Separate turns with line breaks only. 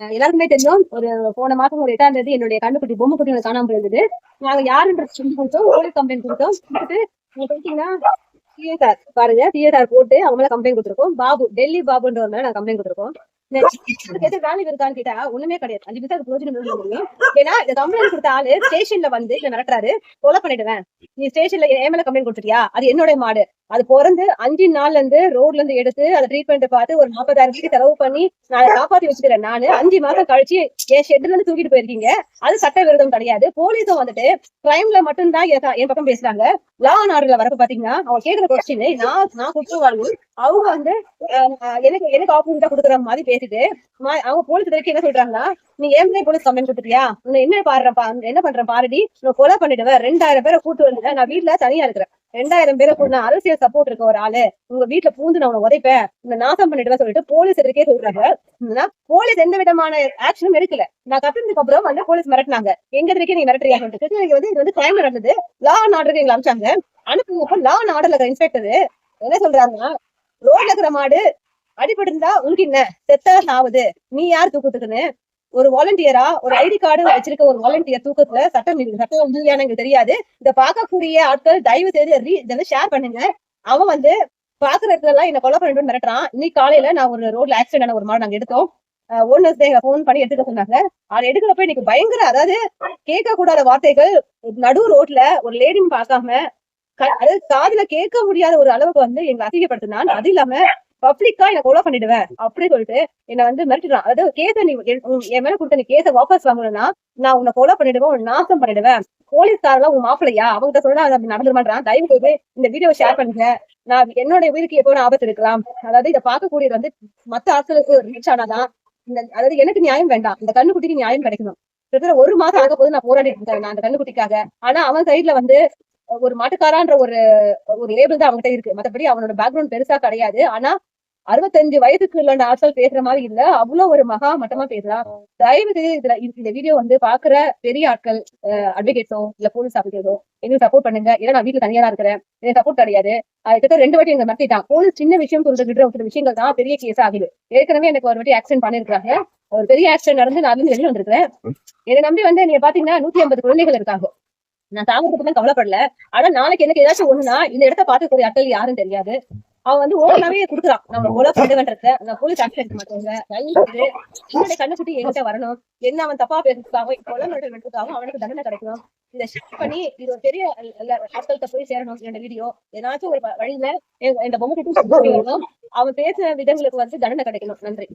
எல்லாருக்குமே தெரியும். போன மாசம் ஒரு 8ஆம் தேதி என்னுடைய கண்ணுக்குட்டி பொம்மை குட்டி காணாம போயிருந்தது. நாங்க யாருன்றது சொல்லி கொடுத்தோம். போலீஸ் கம்ப்ளைண்ட் கொடுத்தோம். கொடுத்துட்டு நீங்க போயிட்டீங்கன்னா சிஎஸ்ஆர் பாருங்க, சிஎஸ்ஆர் போட்டு அவங்க மேல கம்ப்ளைண்ட் கொடுத்துருக்கோம். பாபு, டெல்லி பாபுன்ற மேல நான் கம்ப்ளைண்ட் கொடுத்துருக்கோம். வேல்யூ இருக்கான்னு கேட்டா ஒண்ணுமே கிடையாது. 5 நிமிஷத்துக்கு பிரோஜனம் முடியும். ஏன்னா இந்த கம்ப்ளைண்ட் கொடுத்த ஆளு ஸ்டேஷன்ல வந்து இதை மிரட்டுறாரு, கொலை பண்ணிடுவேன், நீ ஸ்டேஷன்ல என் மேல கம்ப்ளைண்ட் கொடுத்துட்டியா, அது என்னோட மாடு, அது பிறந்து 5 நாள்ல இருந்து ரோட்ல இருந்து எடுத்து அதை ட்ரீட்மெண்ட் பார்த்து ஒரு 40,000 செலவு பண்ணி நான் காப்பாத்தி வச்சுக்கிறேன். நானு 5 மாசம் கழிச்சு என் ஷெட்ல இருந்து தூக்கிட்டு போயிருக்கீங்க. அது சட்ட விரோதம் கிடையாது. போலீஸும் வந்துட்டு கிரைம்ல மட்டும்தான் என் பக்கம் பேசுறாங்க. லா அண்ட் ஆர்டர்ல வரப்ப பாத்தீங்கன்னா அவங்க கேக்குற கொஸ்டின் நான் குற்றவாளி, அவங்க வந்து எனக்கு ஆப்போசிட்டா கொடுக்குற மாதிரி பேசிட்டு அவங்க போலீஸ் வரைக்கும் என்ன சொல்றாங்கன்னா, நீ ஏற்கனவே போலீஸ் கம்ப்ளைண்ட் கொடுத்துட்டியா, உன்னை என்ன என்ன பண்றேன் பாருடி, நான் கொலை பண்ணிடுவேன், 2000 பேரை கூட்டு வந்து நான் வீட்டுல தனியா இருக்கிறேன், 2000 பேரை கூட அரசியல் சப்போர்ட் இருக்க ஒரு ஆளு உங்க வீட்டுல பூந்து நான் உன்னை உதைப்பேன், உன்னை நாசம் பண்ணிடுவேன் சொல்லிட்டு போலீஸ் எதிர்க்கே சொல்றாங்க. போலீஸ் எந்த விதமான ஆக்ஷனும் எடுக்கல. நான் கத்துனதுக்கு அப்புறம் வந்து போலீஸ் மிரட்டினாங்க, எங்க எதிர்க்கே நீ மிரட்டுறியா சொல்லிட்டு. இது வந்து கிரைம் நடந்தது, லா அண்ட் ஆர்டர் எங்களை அனுப்பிச்சாங்க. அனுப்புனப்ப லா அண்ட் ஆர்டர்ல இருக்கிற இன்ஸ்பெக்டர் என்ன சொல்றாங்கன்னா, ரோட்ல இருக்கிற மாடு அடிபட்டு இருந்தா உனக்கு என்ன, செத்தா சாவுது, நீ யார் தூக்கத்துக்குன்னு, ஒரு வாலண்டியரா ஒரு ஐடி கார்டு வச்சிருக்க ஒரு வாலண்டியர் தூக்கத்துல சட்டம் இல்லையான்னு எங்களுக்கு தெரியாது. இதை பார்க்கக்கூடிய ஆட்கள் தயவு செய்து இதெல்லாம் ஷேர் பண்ணுங்க. அவன் வந்து பாக்குற இடத்துல எல்லாம் என்ன கொலை பண்ணிட்டு மிரட்டுறான். இன்னைக்கு காலையில நான் ஒரு ரோட்ல ஆக்சிடென்ட் ஆன ஒரு மாடு நாங்க எடுத்தோம். ஓனர்ஸ் போன் பண்ணி எடுத்துக்க சொன்னாங்க. அதை எடுக்கிறப்ப இன்னைக்கு பயங்கர, அதாவது கேட்க கூடாத வார்த்தைகள், நடு ரோட்ல ஒரு லேடின்னு பார்க்காம அதாவது காதுல கேட்க முடியாத ஒரு அளவுக்கு வந்து எங்களை அசிங்கப்படுத்தினான். அது இல்லாம பப்ளிக்கா என்ன கொலை பண்ணிடுவேன் அப்படின்னு சொல்லிட்டு என்ன வந்து மிரட்டிடுறான். அதாவது கேஸ நீ என் மேல கொடுத்த நீ கேஸ வாபஸ் வாங்கணும்னா நான் உன்னை கொலை பண்ணிடுவேன், உன்னை நாசம் பண்ணிடுவேன், போலீஸ்காரெல்லாம் உன் மாப்பிள்ளையா அவங்ககிட்ட சொல்ல நடந்துருமான்றான். தயவு செய்து இந்த வீடியோ ஷேர் பண்ணுங்க. நான் என்னோட உயிருக்கு எப்போ ஆபத்து இருக்கலாம். அதாவது இதை பார்க்கக்கூடியது வந்து மத்த ஆட்களுக்கு ரீச் ஆனாதான் அதாவது எனக்கு நியாயம் வேண்டாம், இந்த கண்ணுக்குட்டிக்கு நியாயம் கிடைக்கணும். கிட்டத்தட்ட 1 மாசம் ஆக போது நான் போராடிட்டு இருக்கேன் நான் அந்த கண்ணுக்குட்டிக்காக. ஆனா அவன் சைட்ல வந்து ஒரு மாட்டுக்காரான்ற ஒரு லேபிள் தான் அவங்ககிட்ட இருக்கு. மத்தபடி அவனோட பேக்ரவுண்ட் பெருசா கிடையாது. ஆனா 65 வயதுக்கு உள்ள ஆட்கள் பேசுற மாதிரி இல்ல, அவ்வளவு ஒரு மகா மட்டமா பேசலாம். தயவு செய்து இந்த வீடியோ வந்து பாக்குற பெரிய ஆட்கள், அட்வொகேட்ஸோ இல்ல போலீஸ் ஆபீசர்ஸோ எங்களுக்கு சப்போர்ட் பண்ணுங்க. ஏன்னா நான் வீட்டுல தனியா தான் இருக்கிறேன், எனக்கு சப்போர்ட் கிடையாது. கிட்ட 2 வாட்டி எங்க மத்திட்டான். போலீஸ் சின்ன விஷயம் சொல்றதுக்கு சில விஷயங்கள் தான் பெரிய கேஸ் ஆகுது. ஏற்கனவே எனக்கு ஒரு வாட்டி ஆக்சிடென்ட் பண்ணிருக்காங்க. ஒரு பெரிய ஆக்சிடென்ட் நடந்து நான் வெளியே வந்திருக்கிறேன். என்னை நம்பி வந்து நீங்க பாத்தீங்கன்னா 150 குழந்தைகள் இருக்காங்க. நான் சாகிறதுக்கு தான் கவலைப்படல. ஆனா நாளைக்கு எனக்கு ஏதாச்சும் ஒண்ணுனா இந்த இடத்த பார்க்கக்கூடிய ஆட்கள் யாரும் தெரியாது. அவன் வந்து ஓனாவே குடுக்குறான், நம்ம கொலை பண்ணுவேன்றத. நான் போலீஸ் ஆக்சிடென்ட் மாட்டோங்க, என்னுடைய கண்ணுக்குட்டி என்கிட்ட வரணும், என்ன அவன் தப்பா பேசுறதுக்காக கொலை பண்ணுறதுக்காக அவனுக்கு தண்டனை கிடைக்கணும். இதை ஷேர் பண்ணி இது ஒரு பெரிய ஆட்கள்கிட்ட போய் சேரணும். என்னோட வீடியோ ஏதாச்சும் ஒரு வழியில இந்த பொம்மை கிட்ட அவன் பேசுற விதங்களுக்கு வந்து தண்டனை கிடைக்கணும். நன்றி.